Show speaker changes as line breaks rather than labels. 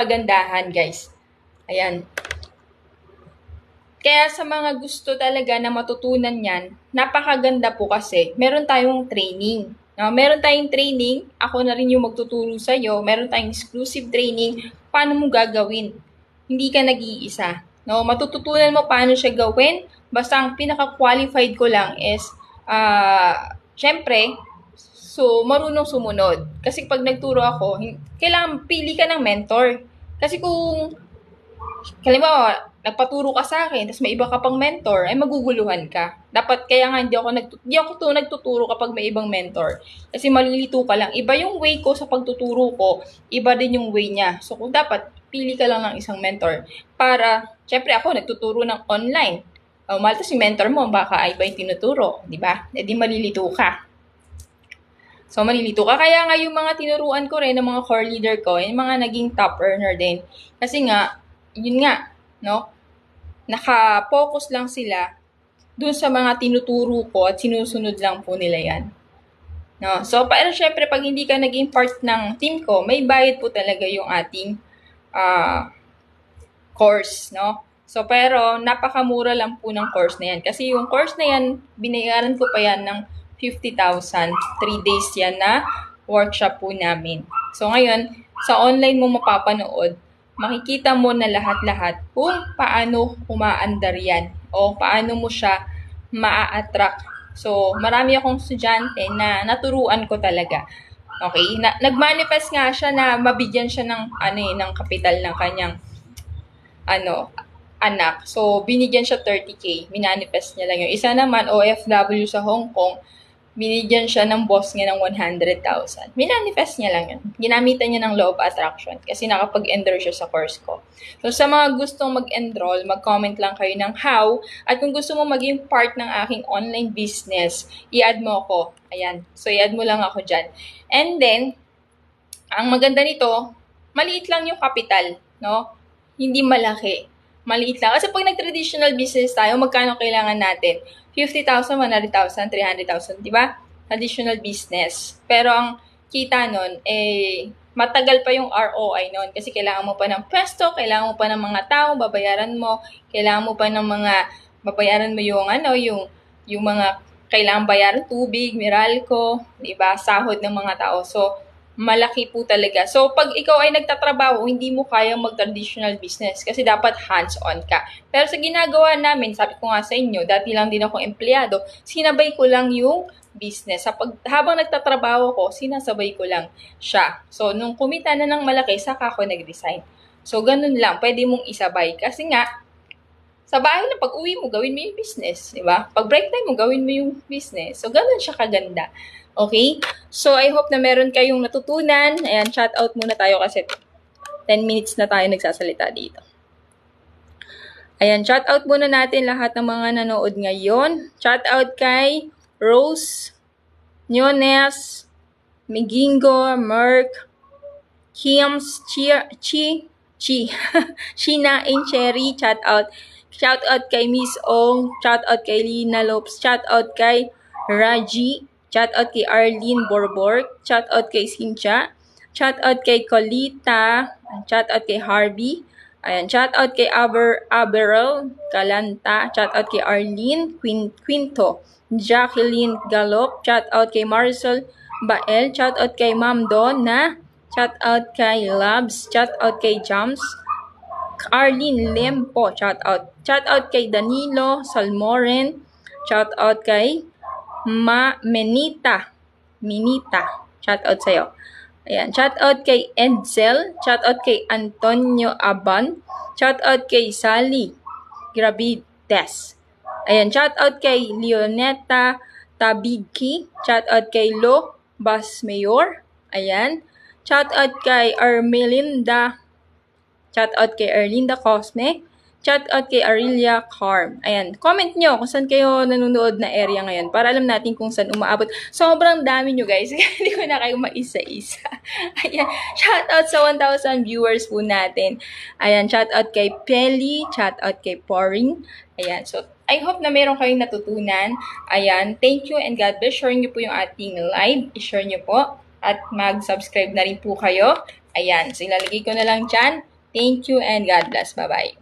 kagandahan, guys. Ayan. Kaya sa mga gusto talaga na matutunan yan, napakaganda po kasi meron tayong training. No? Meron tayong training, ako na rin yung magtuturo sa'yo, meron tayong exclusive training, paano mo gagawin. Hindi ka nag-iisa. No? Matututunan mo paano siya gawin, basta ang pinaka-qualified ko lang is, syempre, so marunong sumunod. Kasi pag nagturo ako, kailangan pili ka ng mentor. Kasi kung halimbawa, nagpaturo ka sa akin, tapos may iba ka pang mentor, ay maguguluhan ka. Dapat, kaya nga hindi ako nagtuturo kapag may ibang mentor. Kasi malilito ka lang. Iba yung way ko sa pagtuturo ko, iba din yung way niya. So, kung dapat, pili ka lang ng isang mentor. Para, syempre ako, nagtuturo ng online. Malta si mentor mo, baka iba yung tinuturo. Di ba? E di malilito ka. So, malilito ka. Kaya nga yung mga tinuruan ko rin, ng mga core leader ko, yung mga naging top earner din. Kasi nga, yun nga, no? Naka-focus lang sila dun sa mga tinuturo ko at sinusunod lang po nila yan. No? So, pero syempre, pag hindi ka naging part ng team ko, may bayad po talaga yung ating course, no? So, pero napakamura lang po ng course na yan. Kasi yung course na yan, binayaran ko pa yan ng 50,000. 3 days yan na workshop po namin. So, ngayon, sa online mo mapapanood, makikita mo na lahat-lahat kung paano umaandar yan o paano mo siya maa-attract. So, marami akong estudyante na naturuan ko talaga. Okay? Nag-manifest nga siya na mabigyan siya ng kapital ng kanyang anak. So, binigyan siya 30K. Minanifest niya lang yung isa naman, OFW sa Hong Kong, binigyan siya ng boss niya ng 100,000. Minanifest niya lang yun. Ginamitan niya ng law of attraction kasi nakapag-enroll siya sa course ko. So, sa mga gustong mag-enroll, mag-comment lang kayo ng how. At kung gusto mo maging part ng aking online business, i-add mo ako. Ayan. So, i-add mo lang ako dyan. And then, ang maganda nito, maliit lang yung capital, no? Hindi malaki. Maliit lang. Kasi pag nag-traditional business tayo, magkano kailangan natin? 50,000, 100,000, 300,000, di ba? Traditional business. Pero ang kita nun, matagal pa yung ROI nun. Kasi kailangan mo pa ng pwesto, kailangan mo pa ng mga tao, babayaran mo, kailangan mo pa ng mga, babayaran mo yung mga kailangan bayaran tubig, Meralco, di ba? Sahod ng mga tao. So, malaki po talaga. So, pag ikaw ay nagtatrabaho, hindi mo kayang mag-traditional business kasi dapat hands-on ka. Pero sa ginagawa namin, sabi ko nga sa inyo, dati lang din ako empleyado, sinabay ko lang yung business. Habang nagtatrabaho ko, sinasabay ko lang siya. So, nung kumita na ng malaki, saka ako nag-resign. So, ganun lang. Pwede mong isabay. Kasi nga, sa bahay na pag-uwi mo, gawin mo yung business. Diba? Pag break time mo, gawin mo yung business. So, ganun siya kaganda. Okay? So, I hope na meron kayong natutunan. Ayan, shout out muna tayo kasi 10 minutes na tayo nagsasalita dito. Ayan, shout out muna natin lahat ng mga nanood ngayon. Shout out kay Rose, Nyones, Migingo, Merk, Kiams, Chi, Sheena and Cherry, shout out. Shout out kay Miss Ong, shout out kay Lina Lopes, shout out kay Raji, shout out kay Arlene Borbor, shout out kay Cynthia, shout out kay Colita, shout out kay Harvey, ayan, shout out kay Aberel Calanta, shout out kay Arlene Quinto, Jacqueline Galop, shout out kay Marcel Bael, shout out kay Ma'am Donna, shout out kay Labs, shout out kay Jams, Arlene Lempo, shout out. Shout out kay Danilo Salmoren, shout out kay Minita, shout out sa'yo. Ayan, shout out kay Edsel, shout out kay Antonio Aban, shout out kay Sally Gravides. Ayan, shout out kay Leoneta Tabigi, shout out kay Lo Basmayor. Ayan, shout out kay Armelinda, shout out kay Erlinda Cosme, shout out kay Arilia Carm. Ayan, comment nyo kung saan kayo nanonood na area ngayon para alam natin kung saan umaabot. Sobrang dami nyo guys, hindi ko na kayo maisa-isa. Ayan, shout out sa 1,000 viewers po natin. Ayan, shout out kay Pelly, shout out kay Poring. Ayan, so I hope na meron kayong natutunan. Ayan, thank you and God bless. Share nyo po yung ating live. I-share nyo po at mag-subscribe na rin po kayo. Ayan, so ilalagay ko na lang dyan. Thank you and God bless. Bye-bye.